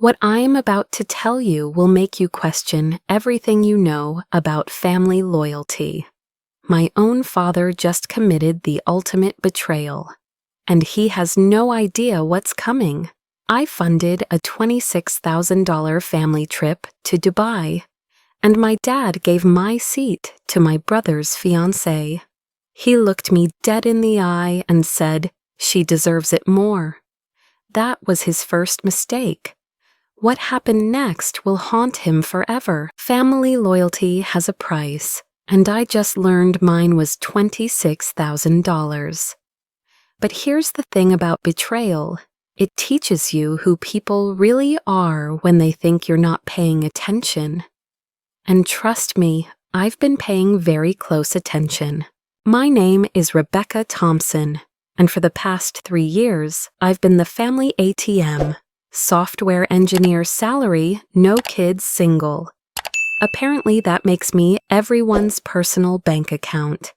What I am about to tell you will make you question everything you know about family loyalty. My own father just committed the ultimate betrayal, and he has no idea what's coming. I funded a $26,000 family trip to Dubai, and my dad gave my seat to my brother's fiancée. He looked me dead in the eye and said, "She deserves it more." That was his first mistake. What happened next will haunt him forever. Family loyalty has a price, and I just learned mine was $26,000. But here's the thing about betrayal. It teaches you who people really are when they think you're not paying attention. And trust me, I've been paying very close attention. My name is Rebecca Thompson, and for the past 3 years, I've been the family ATM. Software engineer salary, no kids, single. Apparently that makes me everyone's personal bank account.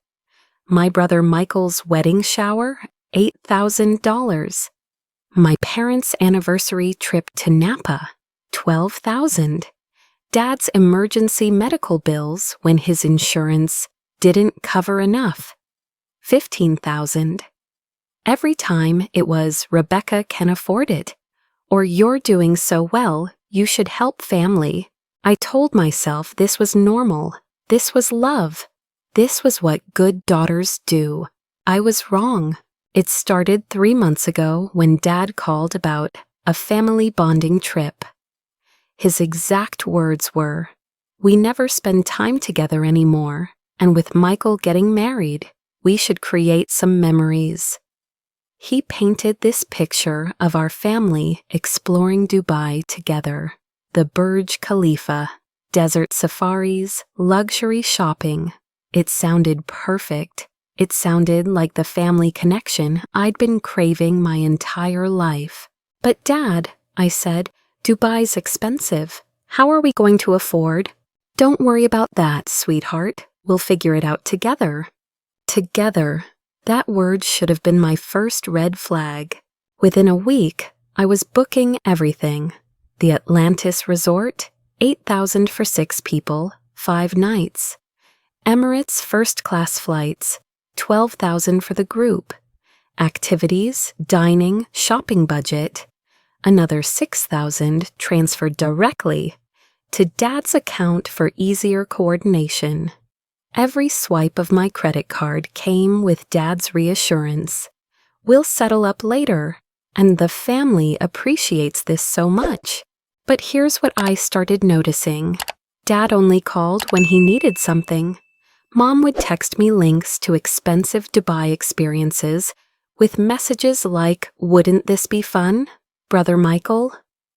My brother Michael's wedding shower, $8,000. My parents' anniversary trip to Napa, $12,000. Dad's emergency medical bills when his insurance didn't cover enough, $15,000. Every time it was Rebecca can afford it, or you're doing so well, you should help family. I told myself this was normal. This was love. This was what good daughters do. I was wrong. It started 3 months ago when Dad called about a family bonding trip. His exact words were, "We never spend time together anymore, and with Michael getting married, we should create some memories." He painted this picture of our family exploring Dubai together. The Burj Khalifa, desert safaris, luxury shopping. It sounded perfect. It sounded like the family connection I'd been craving my entire life. "But Dad," I said, "Dubai's expensive. How are we going to afford?" "Don't worry about that, sweetheart. We'll figure it out together." Together. That word should have been my first red flag. Within a week, I was booking everything. The Atlantis Resort, $8,000 for 6 people, 5 nights. Emirates first-class flights, $12,000 for the group. Activities, dining, shopping budget, another $6,000 transferred directly to Dad's account for easier coordination. Every swipe of my credit card came with Dad's reassurance. "We'll settle up later," and the family appreciates this so much. But here's what I started noticing. Dad only called when he needed something. Mom would text me links to expensive Dubai experiences with messages like, "Wouldn't this be fun, Brother Michael?"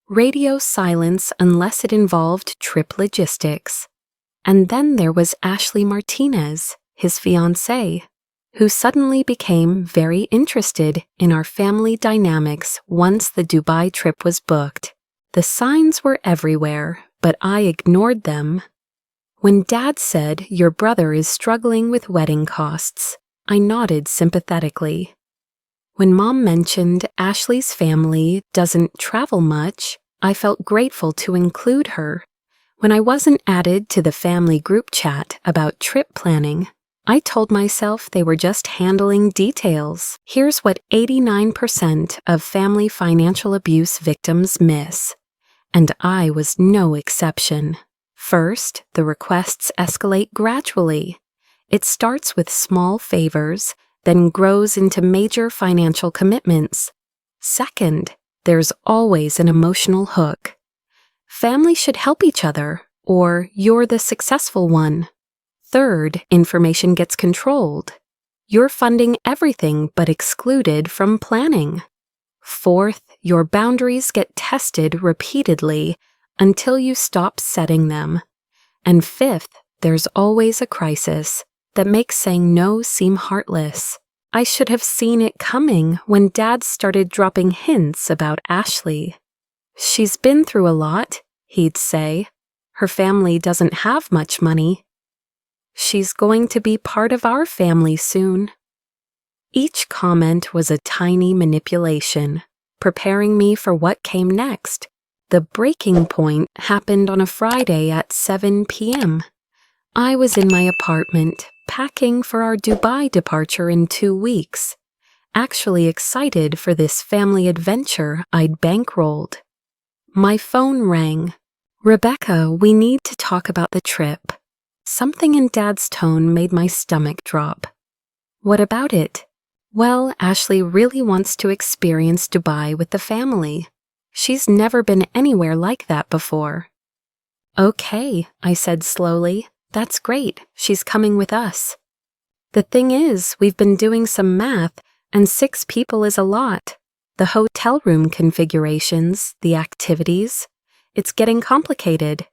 Radio silence unless it involved trip logistics. And then there was Ashley Martinez, his fiancée, who suddenly became very interested in our family dynamics once the Dubai trip was booked. The signs were everywhere, but I ignored them. When Dad said, "Your brother is struggling with wedding costs," I nodded sympathetically. When Mom mentioned Ashley's family doesn't travel much, I felt grateful to include her. When I wasn't added to the family group chat about trip planning, I told myself they were just handling details. Here's what 89% of family financial abuse victims miss, and I was no exception. First, the requests escalate gradually. It starts with small favors, then grows into major financial commitments. Second, there's always an emotional hook. Family should help each other, or you're the successful one. Third, information gets controlled. You're funding everything but excluded from planning. Fourth, your boundaries get tested repeatedly until you stop setting them. And fifth, there's always a crisis that makes saying no seem heartless. I should have seen it coming when Dad started dropping hints about Ashley. "She's been through a lot," he'd say. "Her family doesn't have much money. She's going to be part of our family soon." Each comment was a tiny manipulation, preparing me for what came next. The breaking point happened on a Friday at 7 p.m. I was in my apartment, packing for our Dubai departure in 2 weeks, actually excited for this family adventure I'd bankrolled. My phone rang. "Rebecca, we need to talk about the trip." Something in Dad's tone made my stomach drop. "What about it?" "Well, Ashley really wants to experience Dubai with the family. She's never been anywhere like that before." "Okay," I said slowly. "That's great. She's coming with us." "The thing is, we've been doing some math, and 6 people is a lot. The hotel room configurations, the activities. It's getting complicated."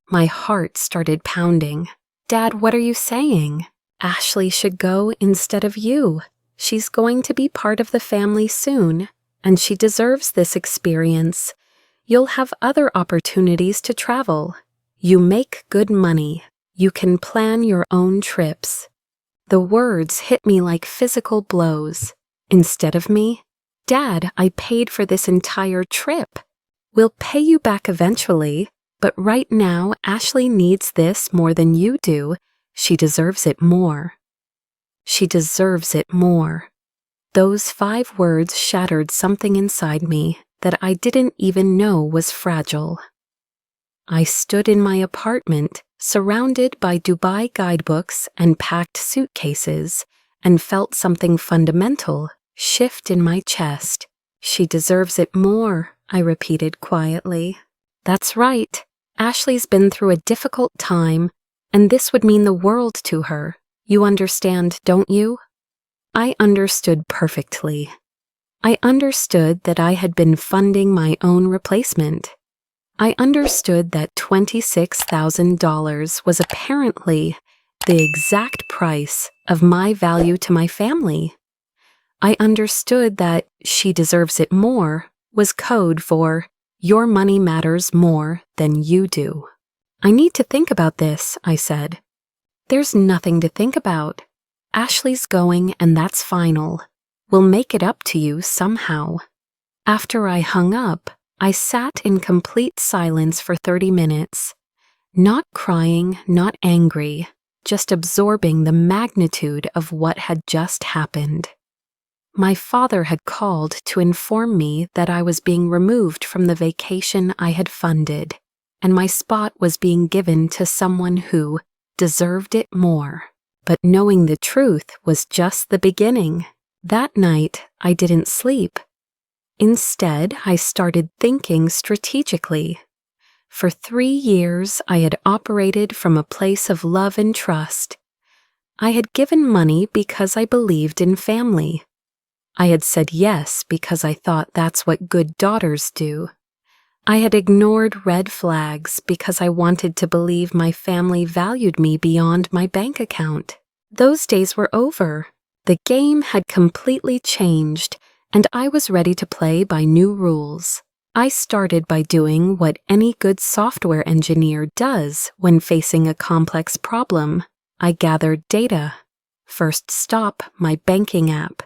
My heart started pounding. "Dad, what are you saying? Ashley should go instead of you. She's going to be part of the family soon, and she deserves this experience. You'll have other opportunities to travel. You make good money. You can plan your own trips." The words hit me like physical blows. Instead of me? "Dad, I paid for this entire trip. We'll pay you back eventually, but right now Ashley needs this more than you do. She deserves it more." She deserves it more. Those 5 words shattered something inside me that I didn't even know was fragile. I stood in my apartment, surrounded by Dubai guidebooks and packed suitcases, and felt something fundamental shift in my chest. "She deserves it more," I repeated quietly. "That's right. Ashley's been through a difficult time, and this would mean the world to her. You understand, don't you?" I understood perfectly. I understood that I had been funding my own replacement. I understood that $26,000 was apparently the exact price of my value to my family. I understood that "she deserves it more" was code for "your money matters more than you do." "I need to think about this," I said. "There's nothing to think about. Ashley's going, and that's final. We'll make it up to you somehow." After I hung up, I sat in complete silence for 30 minutes. Not crying, not angry, just absorbing the magnitude of what had just happened. My father had called to inform me that I was being removed from the vacation I had funded, and my spot was being given to someone who deserved it more. But knowing the truth was just the beginning. That night, I didn't sleep. Instead, I started thinking strategically. For 3 years, I had operated from a place of love and trust. I had given money because I believed in family. I had said yes because I thought that's what good daughters do. I had ignored red flags because I wanted to believe my family valued me beyond my bank account. Those days were over. The game had completely changed, and I was ready to play by new rules. I started by doing what any good software engineer does when facing a complex problem. I gathered data. First stop, my banking app.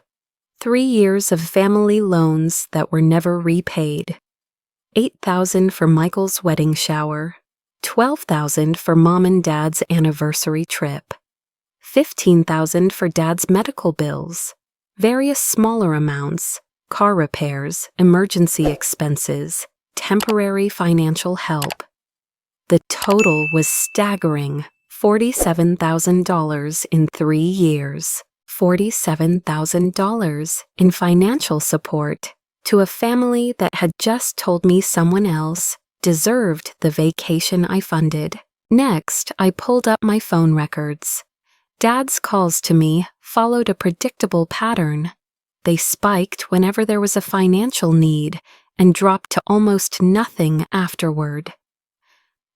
3 years of family loans that were never repaid. $8,000 for Michael's wedding shower. $12,000 for Mom and Dad's anniversary trip. $15,000 for Dad's medical bills. Various smaller amounts. Car repairs, emergency expenses, temporary financial help. The total was staggering, $47,000 in 3 years. $47,000 in financial support to a family that had just told me someone else deserved the vacation I funded. Next, I pulled up my phone records. Dad's calls to me followed a predictable pattern. They spiked whenever there was a financial need and dropped to almost nothing afterward.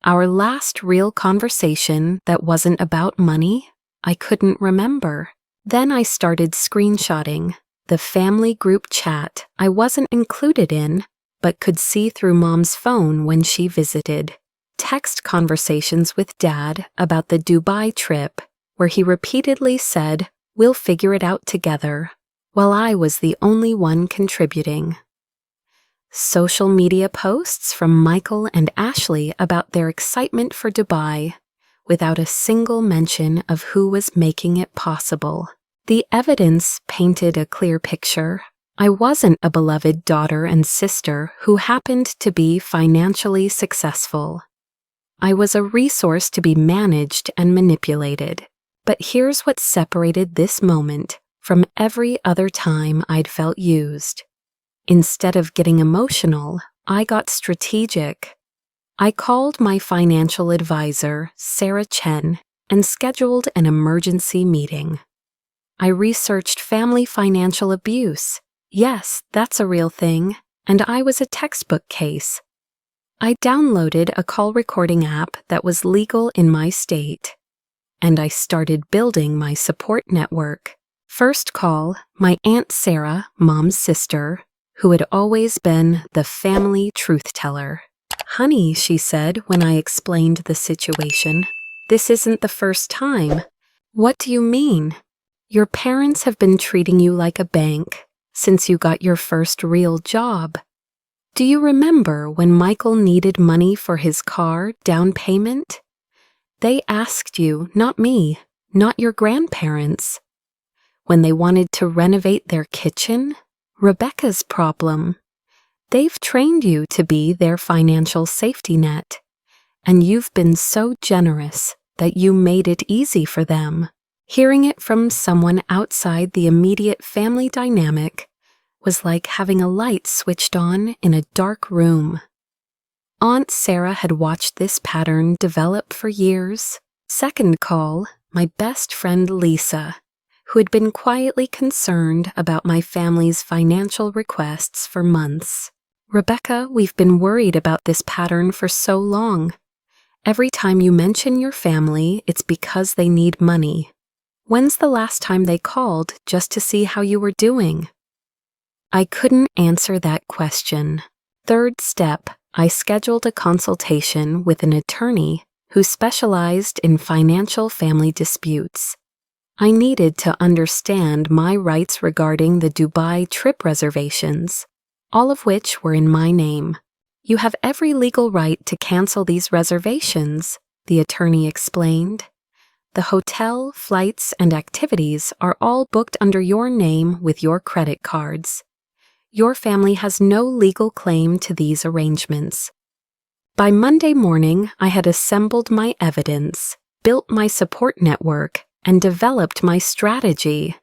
Our last real conversation that wasn't about money, I couldn't remember. Then I started screenshotting the family group chat I wasn't included in, but could see through Mom's phone when she visited. Text conversations with Dad about the Dubai trip, where he repeatedly said, "We'll figure it out together," while I was the only one contributing. social media posts from Michael and Ashley about their excitement for Dubai, without a single mention of who was making it possible. The evidence painted a clear picture. I wasn't a beloved daughter and sister who happened to be financially successful. I was a resource to be managed and manipulated. But here's what separated this moment from every other time I'd felt used. Instead of getting emotional, I got strategic. I called my financial advisor, Sarah Chen, and scheduled an emergency meeting. I researched family financial abuse. Yes, that's a real thing, and I was a textbook case. I downloaded a call recording app that was legal in my state, and I started building my support network. First call, my Aunt Sarah, Mom's sister, who had always been the family truth teller. "Honey," she said when I explained the situation, "this isn't the first time." "What do you mean?" "Your parents have been treating you like a bank since you got your first real job. Do you remember when Michael needed money for his car down payment? They asked you, not me, not your grandparents. When they wanted to renovate their kitchen, Rebecca's problem. They've trained you to be their financial safety net, and you've been so generous that you made it easy for them." Hearing it from someone outside the immediate family dynamic was like having a light switched on in a dark room. Aunt Sarah had watched this pattern develop for years. Second call, my best friend Lisa, who had been quietly concerned about my family's financial requests for months. "Rebecca, we've been worried about this pattern for so long. Every time you mention your family, it's because they need money. When's the last time they called just to see how you were doing?" I couldn't answer that question. Third step, I scheduled a consultation with an attorney who specialized in financial family disputes. I needed to understand my rights regarding the Dubai trip reservations, all of which were in my name. "You have every legal right to cancel these reservations," the attorney explained. "The hotel, flights, and activities are all booked under your name with your credit cards. Your family has no legal claim to these arrangements." By Monday morning, I had assembled my evidence, built my support network, and developed my strategy.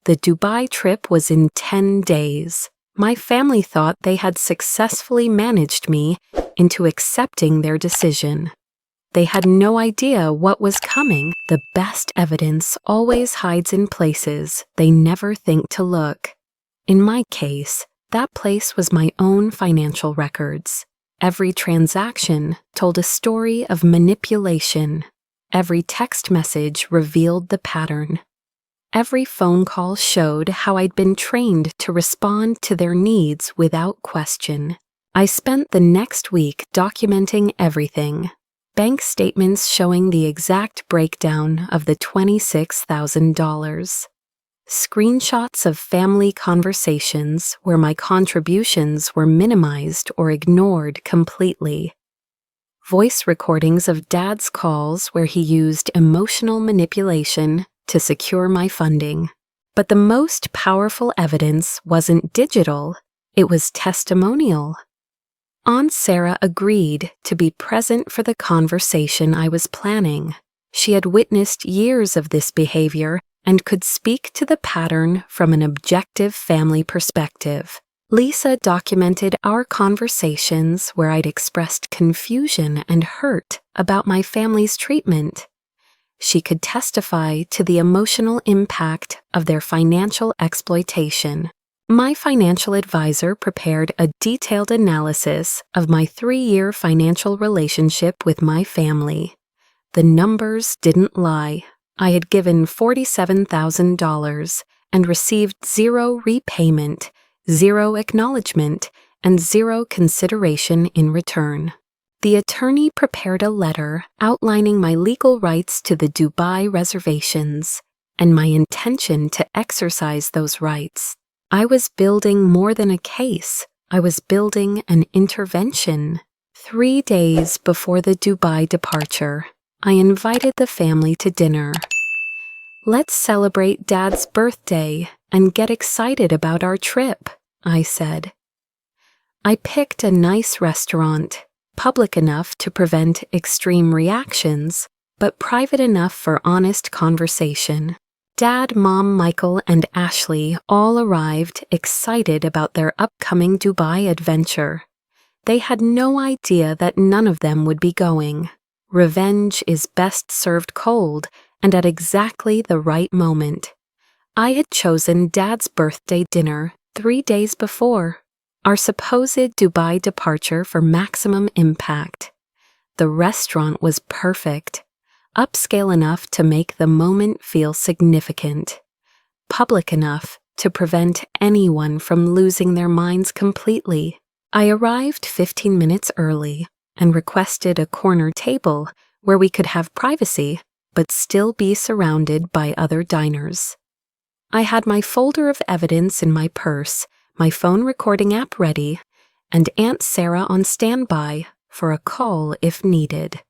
The Dubai trip was in 10 days. My family thought they had successfully managed me into accepting their decision. They had no idea what was coming. The best evidence always hides in places they never think to look. In my case, that place was my own financial records. Every transaction told a story of manipulation. Every text message revealed the pattern. Every phone call showed how I'd been trained to respond to their needs without question. I spent the next week documenting everything. Bank statements showing the exact breakdown of the $26,000. Screenshots of family conversations where my contributions were minimized or ignored completely. Voice recordings of Dad's calls where he used emotional manipulation to secure my funding. But the most powerful evidence wasn't digital, it was testimonial. Aunt Sarah agreed to be present for the conversation I was planning. She had witnessed years of this behavior and could speak to the pattern from an objective family perspective. Lisa documented our conversations where I'd expressed confusion and hurt about my family's treatment. She could testify to the emotional impact of their financial exploitation. My financial advisor prepared a detailed analysis of my 3-year financial relationship with my family. The numbers didn't lie. I had given $47,000 and received 0 repayment, 0 acknowledgement, and 0 consideration in return. The attorney prepared a letter outlining my legal rights to the Dubai reservations and my intention to exercise those rights. I was building more than a case. I was building an intervention. 3 days before the Dubai departure, I invited the family to dinner. "Let's celebrate Dad's birthday and get excited about our trip," I said. I picked a nice restaurant, public enough to prevent extreme reactions, but private enough for honest conversation. Dad, Mom, Michael, and Ashley all arrived excited about their upcoming Dubai adventure. They had no idea that none of them would be going. Revenge is best served cold and at exactly the right moment. I had chosen Dad's birthday dinner 3 days before, our supposed Dubai departure for maximum impact. The restaurant was perfect, upscale enough to make the moment feel significant, public enough to prevent anyone from losing their minds completely. I arrived 15 minutes early and requested a corner table where we could have privacy but still be surrounded by other diners. I had my folder of evidence in my purse, my phone recording app ready, and Aunt Sarah on standby for a call if needed.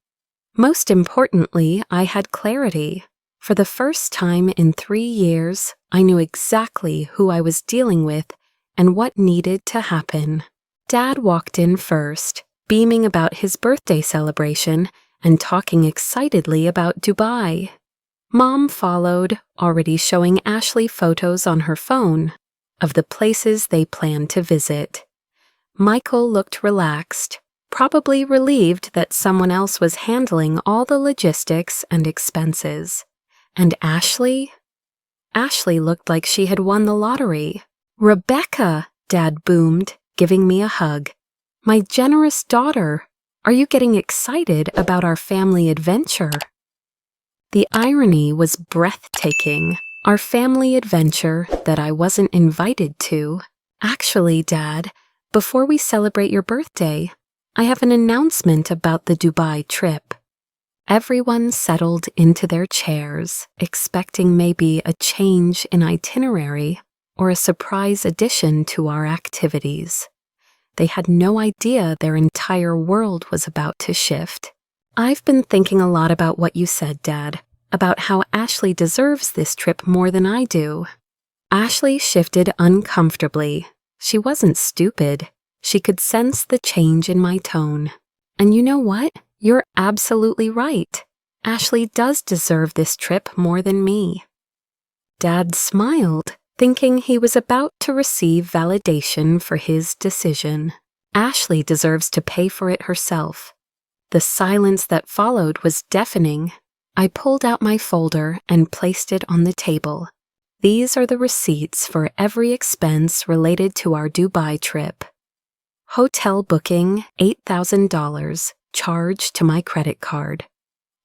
Most importantly, I had clarity. For the first time in 3 years, I knew exactly who I was dealing with and what needed to happen. Dad walked in first, beaming about his birthday celebration and talking excitedly about Dubai. Mom followed, already showing Ashley photos on her phone of the places they planned to visit. Michael looked relaxed, probably relieved that someone else was handling all the logistics and expenses. And Ashley? Ashley looked like she had won the lottery. "Rebecca," Dad boomed, giving me a hug. "My generous daughter, are you getting excited about our family adventure?" The irony was breathtaking. Our family adventure that I wasn't invited to. "Actually, Dad, before we celebrate your birthday, I have an announcement about the Dubai trip." Everyone settled into their chairs, expecting maybe a change in itinerary or a surprise addition to our activities. They had no idea their entire world was about to shift. "I've been thinking a lot about what you said, Dad, about how Ashley deserves this trip more than I do." Ashley shifted uncomfortably. She wasn't stupid. She could sense the change in my tone. "And you know what? You're absolutely right. Ashley does deserve this trip more than me." Dad smiled, thinking he was about to receive validation for his decision. Ashley deserves to pay for it herself. The silence that followed was deafening. I pulled out my folder and placed it on the table. These are the receipts for every expense related to our Dubai trip. Hotel booking, $8,000, charged to my credit card.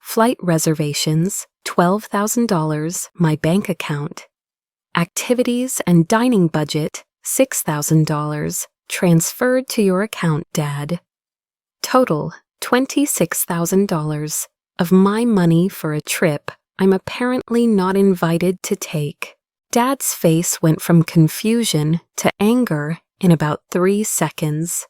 Flight reservations, $12,000, my bank account. Activities and dining budget, $6,000, transferred to your account, Dad. Total, $26,000 of my money for a trip I'm apparently not invited to take. Dad's face went from confusion to anger in about 3 seconds.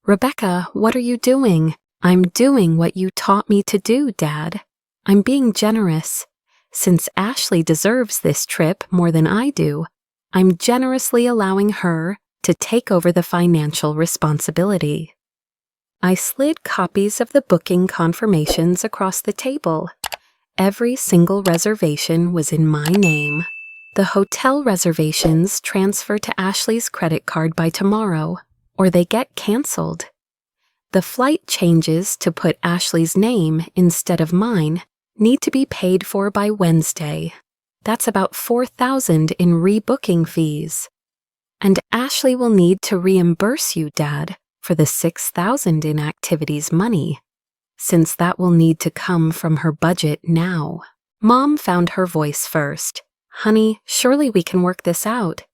"Rebecca, what are you doing?" "I'm doing what you taught me to do, Dad. I'm being generous. Since Ashley deserves this trip more than I do, I'm generously allowing her to take over the financial responsibility." I slid copies of the booking confirmations across the table. Every single reservation was in my name. The hotel reservations transfer to Ashley's credit card by tomorrow, or they get canceled. The flight changes to put Ashley's name instead of mine need to be paid for by Wednesday. That's about $4,000 in rebooking fees. And Ashley will need to reimburse you, Dad, for the $6,000 in activities money, since that will need to come from her budget now. Mom found her voice first. "Honey, surely we can work this out.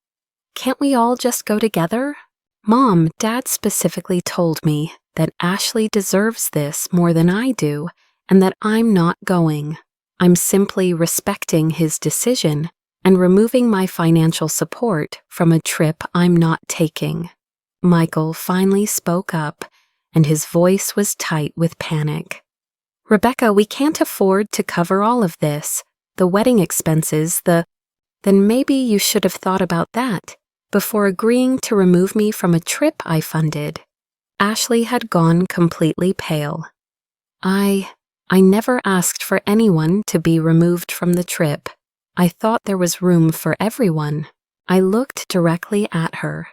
Can't we all just go together?" "Mom, Dad specifically told me that Ashley deserves this more than I do and that I'm not going. I'm simply respecting his decision and removing my financial support from a trip I'm not taking." Michael finally spoke up, and his voice was tight with panic. "Rebecca, we can't afford to cover all of this. The wedding expenses, Then maybe you should have thought about that before agreeing to remove me from a trip I funded." Ashley had gone completely pale. I never asked for anyone to be removed from the trip. I thought there was room for everyone." I looked directly at her.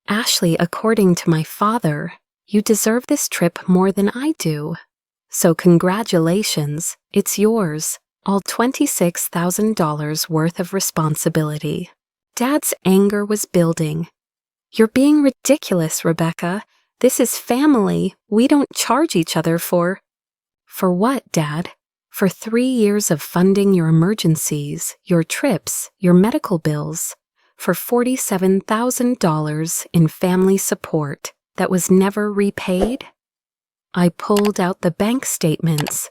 "Ashley, according to my father, you deserve this trip more than I do. So congratulations, it's yours, all $26,000 worth of responsibility." Dad's anger was building. "You're being ridiculous, Rebecca. This is family. We don't charge each other for..." "For what, Dad? For 3 years of funding your emergencies, your trips, your medical bills, for $47,000 in family support that was never repaid?" I pulled out the bank statements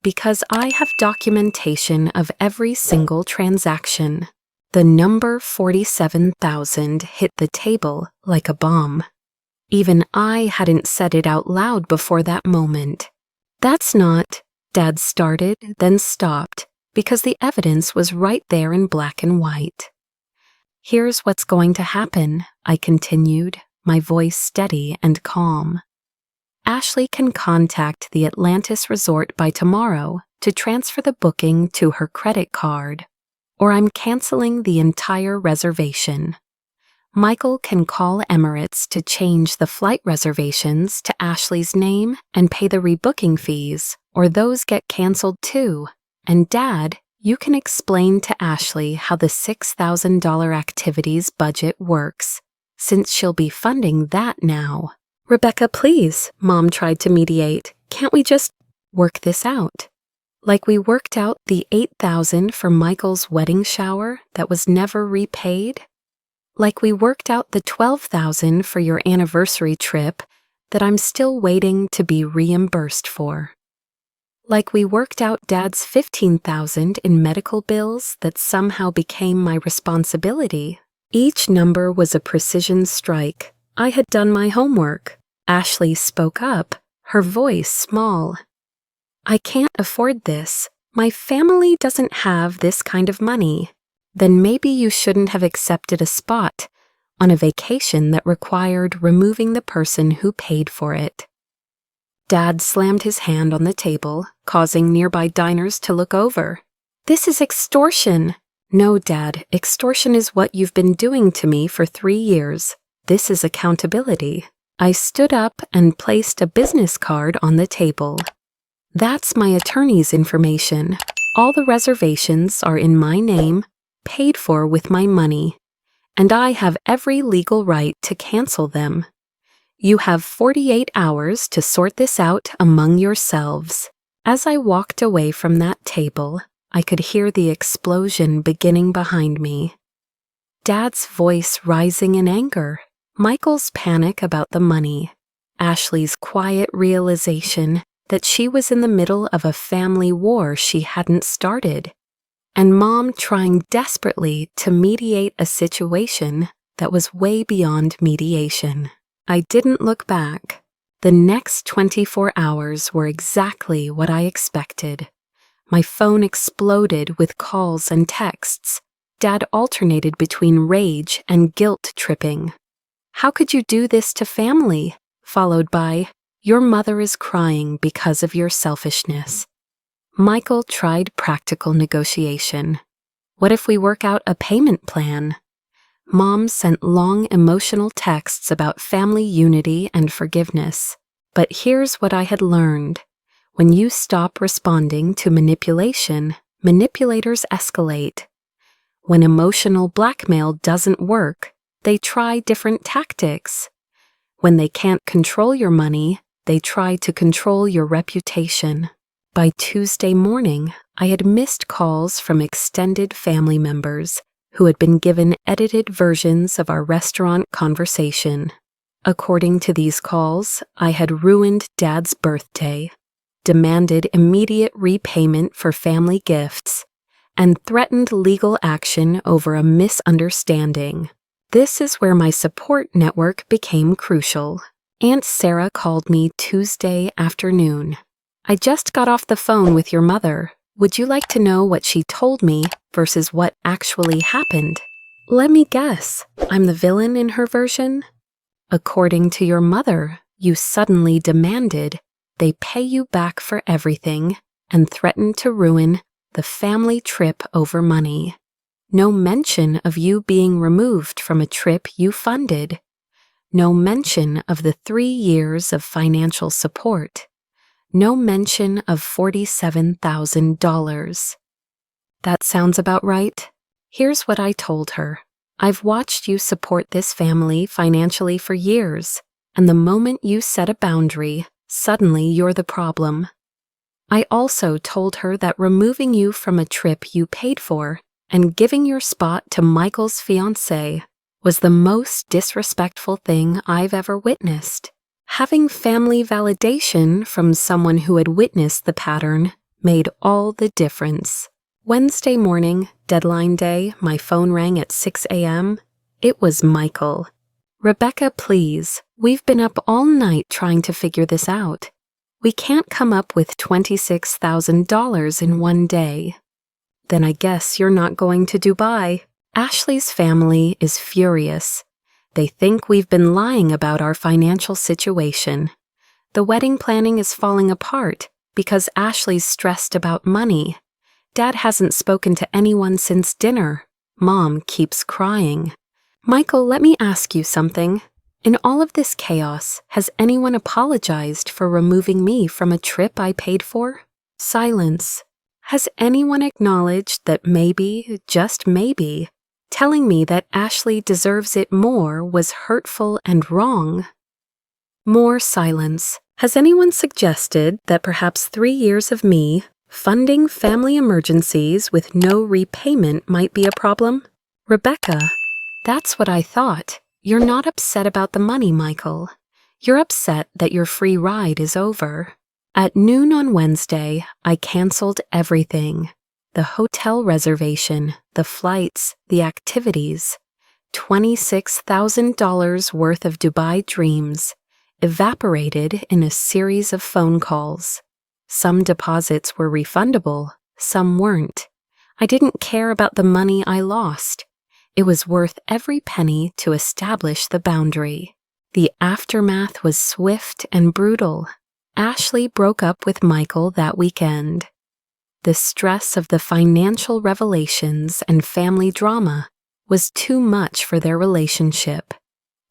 because I have documentation of every single transaction. The number 47,000 hit the table like a bomb. Even I hadn't said it out loud before that moment. "That's not..." Dad started, then stopped, because the evidence was right there in black and white. "Here's what's going to happen," I continued, my voice steady and calm. "Ashley can contact the Atlantis Resort by tomorrow to transfer the booking to her credit card, or I'm canceling the entire reservation. Michael can call Emirates to change the flight reservations to Ashley's name and pay the rebooking fees, or those get canceled too. And Dad, you can explain to Ashley how the $6,000 activities budget works, since she'll be funding that now." "Rebecca, please," Mom tried to mediate. "Can't we just work this out? Like we worked out the $8,000 for Michael's wedding shower that was never repaid? Like we worked out the $12,000 for your anniversary trip that I'm still waiting to be reimbursed for? Like we worked out Dad's $15,000 in medical bills that somehow became my responsibility?" Each number was a precision strike. I had done my homework. Ashley spoke up, her voice small. "I can't afford this. My family doesn't have this kind of money." "Then maybe you shouldn't have accepted a spot on a vacation that required removing the person who paid for it." Dad slammed his hand on the table, causing nearby diners to look over. "This is extortion." "No, Dad, extortion is what you've been doing to me for 3 years. This is accountability." I stood up and placed a business card on the table. "That's my attorney's information. All the reservations are in my name, paid for with my money, and I have every legal right to cancel them. You have 48 hours to sort this out among yourselves." As I walked away from that table, I could hear the explosion beginning behind me. Dad's voice rising in anger, Michael's panic about the money, Ashley's quiet realization that she was in the middle of a family war she hadn't started, and Mom trying desperately to mediate a situation that was way beyond mediation. I didn't look back. The next 24 hours were exactly what I expected. My phone exploded with calls and texts. Dad alternated between rage and guilt-tripping. "How could you do this to family?" followed by, "Your mother is crying because of your selfishness." Michael tried practical negotiation. "What if we work out a payment plan?" Mom sent long emotional texts about family unity and forgiveness. But here's what I had learned. When you stop responding to manipulation, manipulators escalate. When emotional blackmail doesn't work, they try different tactics. When they can't control your money, they try to control your reputation. By Tuesday morning, I had missed calls from extended family members who had been given edited versions of our restaurant conversation. According to these calls, I had ruined Dad's birthday, demanded immediate repayment for family gifts, and threatened legal action over a misunderstanding. This is where my support network became crucial. Aunt Sarah called me Tuesday afternoon. I just got off the phone with your mother. Would you like to know what she told me versus what actually happened? Let me guess, I'm the villain in her version? According to your mother, you suddenly demanded they pay you back for everything and threatened to ruin the family trip over money. No mention of you being removed from a trip you funded. No mention of the 3 years of financial support. No mention of $47,000. That sounds about right. Here's what I told her. I've watched you support this family financially for years, and the moment you set a boundary, suddenly you're the problem. I also told her that removing you from a trip you paid for and giving your spot to Michael's fiancée was the most disrespectful thing I've ever witnessed. Having family validation from someone who had witnessed the pattern made all the difference. Wednesday morning, deadline day, my phone rang at 6 a.m. It was Michael. Rebecca, please, we've been up all night trying to figure this out. We can't come up with $26,000 in one day. Then I guess you're not going to Dubai. Ashley's family is furious. They think we've been lying about our financial situation. The wedding planning is falling apart because Ashley's stressed about money. Dad hasn't spoken to anyone since dinner. Mom keeps crying. Michael, let me ask you something. In all of this chaos, has anyone apologized for removing me from a trip I paid for? Silence. Has anyone acknowledged that maybe, just maybe, telling me that Ashley deserves it more was hurtful and wrong? More silence. Has anyone suggested that perhaps 3 years of me funding family emergencies with no repayment might be a problem? Rebecca, that's what I thought. You're not upset about the money, Michael. You're upset that your free ride is over. At noon on Wednesday, I canceled everything. The hotel reservation, the flights, the activities. $26,000 worth of Dubai dreams evaporated in a series of phone calls. Some deposits were refundable, some weren't. I didn't care about the money I lost. It was worth every penny to establish the boundary. The aftermath was swift and brutal. Ashley broke up with Michael that weekend. The stress of the financial revelations and family drama was too much for their relationship.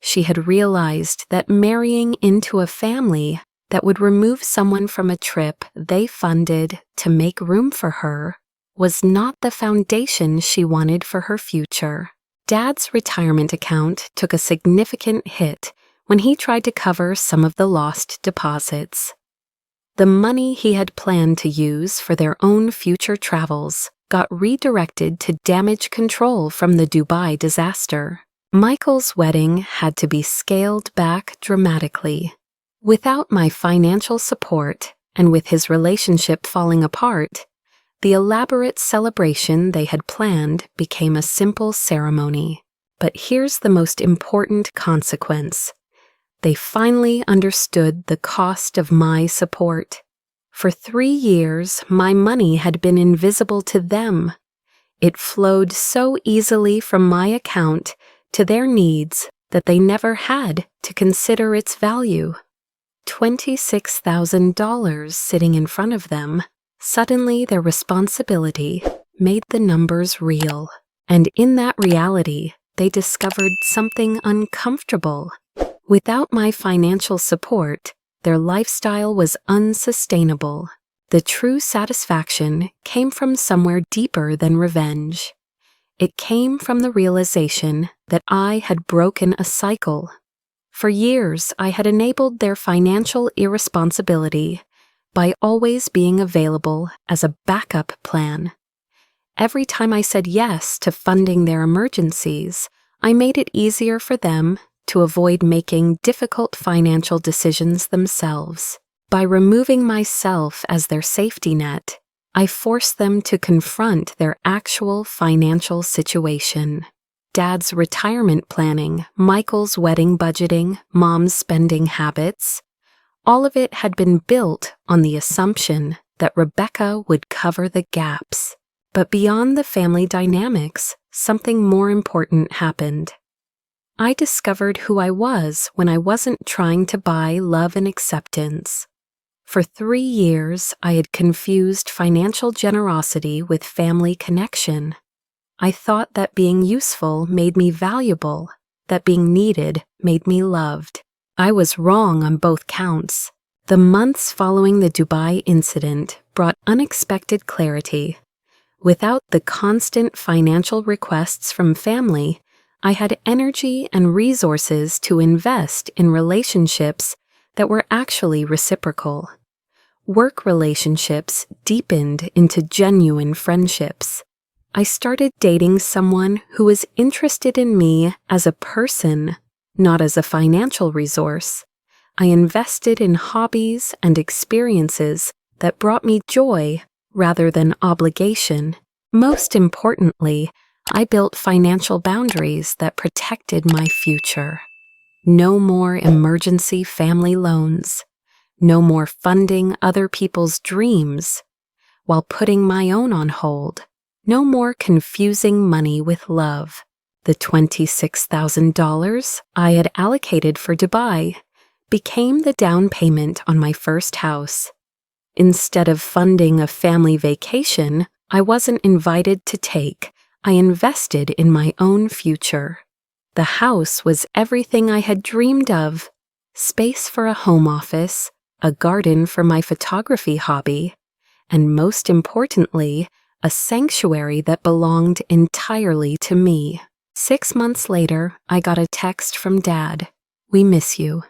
She had realized that marrying into a family that would remove someone from a trip they funded to make room for her was not the foundation she wanted for her future. Dad's retirement account took a significant hit when he tried to cover some of the lost deposits. The money he had planned to use for their own future travels got redirected to damage control from the Dubai disaster. Michael's wedding had to be scaled back dramatically. Without my financial support, and with his relationship falling apart, the elaborate celebration they had planned became a simple ceremony. But here's the most important consequence. They finally understood the cost of my support. For 3 years, my money had been invisible to them. It flowed so easily from my account to their needs that they never had to consider its value. $26,000 sitting in front of them, suddenly their responsibility made the numbers real. And in that reality, they discovered something uncomfortable. Without my financial support, their lifestyle was unsustainable. The true satisfaction came from somewhere deeper than revenge. It came from the realization that I had broken a cycle. For years, I had enabled their financial irresponsibility by always being available as a backup plan. Every time I said yes to funding their emergencies, I made it easier for them to avoid making difficult financial decisions themselves. By removing myself as their safety net, I forced them to confront their actual financial situation. Dad's retirement planning, Michael's wedding budgeting, Mom's spending habits. All of it had been built on the assumption that Rebecca would cover the gaps. But beyond the family dynamics, something more important happened. I discovered who I was when I wasn't trying to buy love and acceptance. For 3 years, I had confused financial generosity with family connection. I thought that being useful made me valuable, that being needed made me loved. I was wrong on both counts. The months following the Dubai incident brought unexpected clarity. Without the constant financial requests from family, I had energy and resources to invest in relationships that were actually reciprocal. Work relationships deepened into genuine friendships. I started dating someone who was interested in me as a person, not as a financial resource. I invested in hobbies and experiences that brought me joy rather than obligation. Most importantly, I built financial boundaries that protected my future. No more emergency family loans. No more funding other people's dreams while putting my own on hold. No more confusing money with love. The $26,000 I had allocated for Dubai became the down payment on my first house. Instead of funding a family vacation I wasn't invited to take, I invested in my own future. The house was everything I had dreamed of: space for a home office, a garden for my photography hobby, and most importantly, a sanctuary that belonged entirely to me. 6 months later, I got a text from Dad. "We miss you."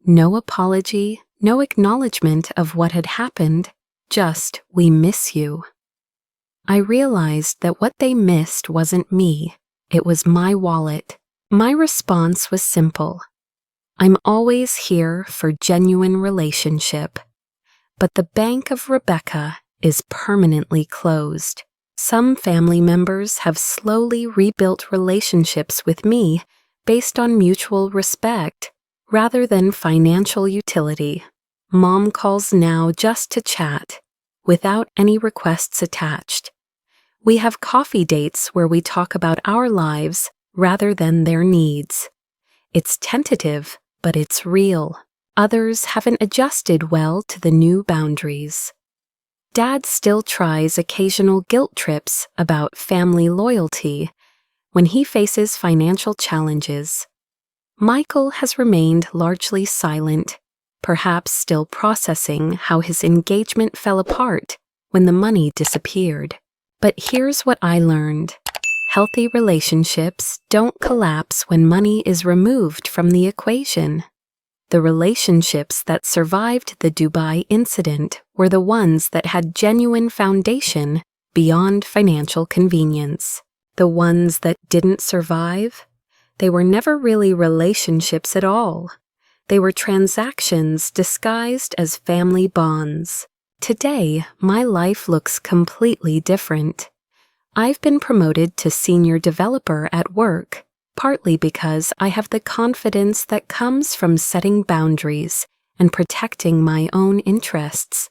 No apology, no acknowledgement of what had happened, just "we miss you." I realized that what they missed wasn't me, it was my wallet. My response was simple. I'm always here for genuine relationship, but the bank of Rebecca is permanently closed. Some family members have slowly rebuilt relationships with me based on mutual respect rather than financial utility. Mom calls now just to chat, without any requests attached. We have coffee dates where we talk about our lives rather than their needs. It's tentative, but it's real. Others haven't adjusted well to the new boundaries. Dad still tries occasional guilt trips about family loyalty when he faces financial challenges. Michael has remained largely silent, perhaps still processing how his engagement fell apart when the money disappeared. But here's what I learned. Healthy relationships don't collapse when money is removed from the equation. The relationships that survived the Dubai incident were the ones that had genuine foundation beyond financial convenience. The ones that didn't survive, they were never really relationships at all. They were transactions disguised as family bonds. Today, my life looks completely different. I've been promoted to senior developer at work, partly because I have the confidence that comes from setting boundaries and protecting my own interests.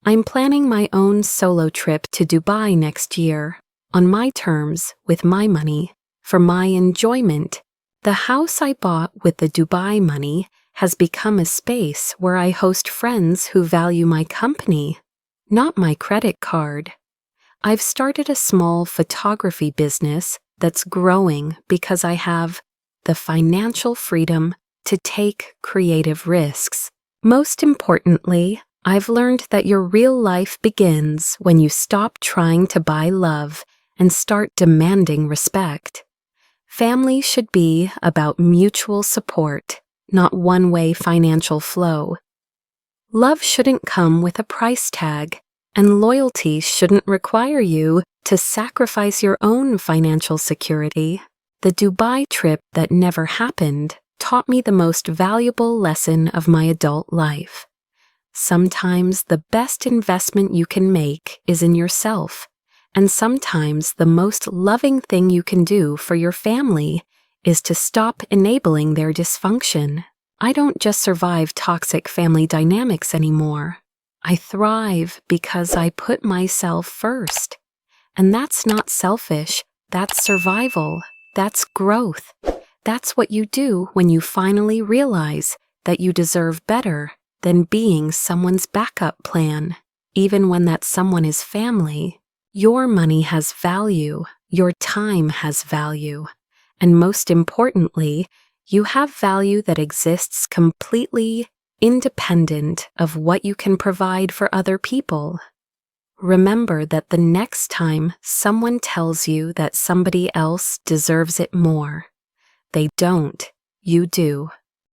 I'm planning my own solo trip to Dubai next year, on my terms, with my money, for my enjoyment. The house I bought with the Dubai money has become a space where I host friends who value my company, not my credit card. I've started a small photography business that's growing because I have the financial freedom to take creative risks. Most importantly, I've learned that your real life begins when you stop trying to buy love and start demanding respect. Family should be about mutual support, not one-way financial flow. Love shouldn't come with a price tag, and loyalty shouldn't require you to sacrifice your own financial security. The Dubai trip that never happened taught me the most valuable lesson of my adult life. Sometimes the best investment you can make is in yourself, And sometimes the most loving thing you can do for your family is to stop enabling their dysfunction. I don't just survive toxic family dynamics anymore. I thrive because I put myself first. And that's not selfish, that's survival, that's growth. That's what you do when you finally realize that you deserve better than being someone's backup plan. Even when that someone is family, your money has value, your time has value, and most importantly, you have value that exists completely independent of what you can provide for other people. Remember that the next time someone tells you that somebody else deserves it more, they don't, you do.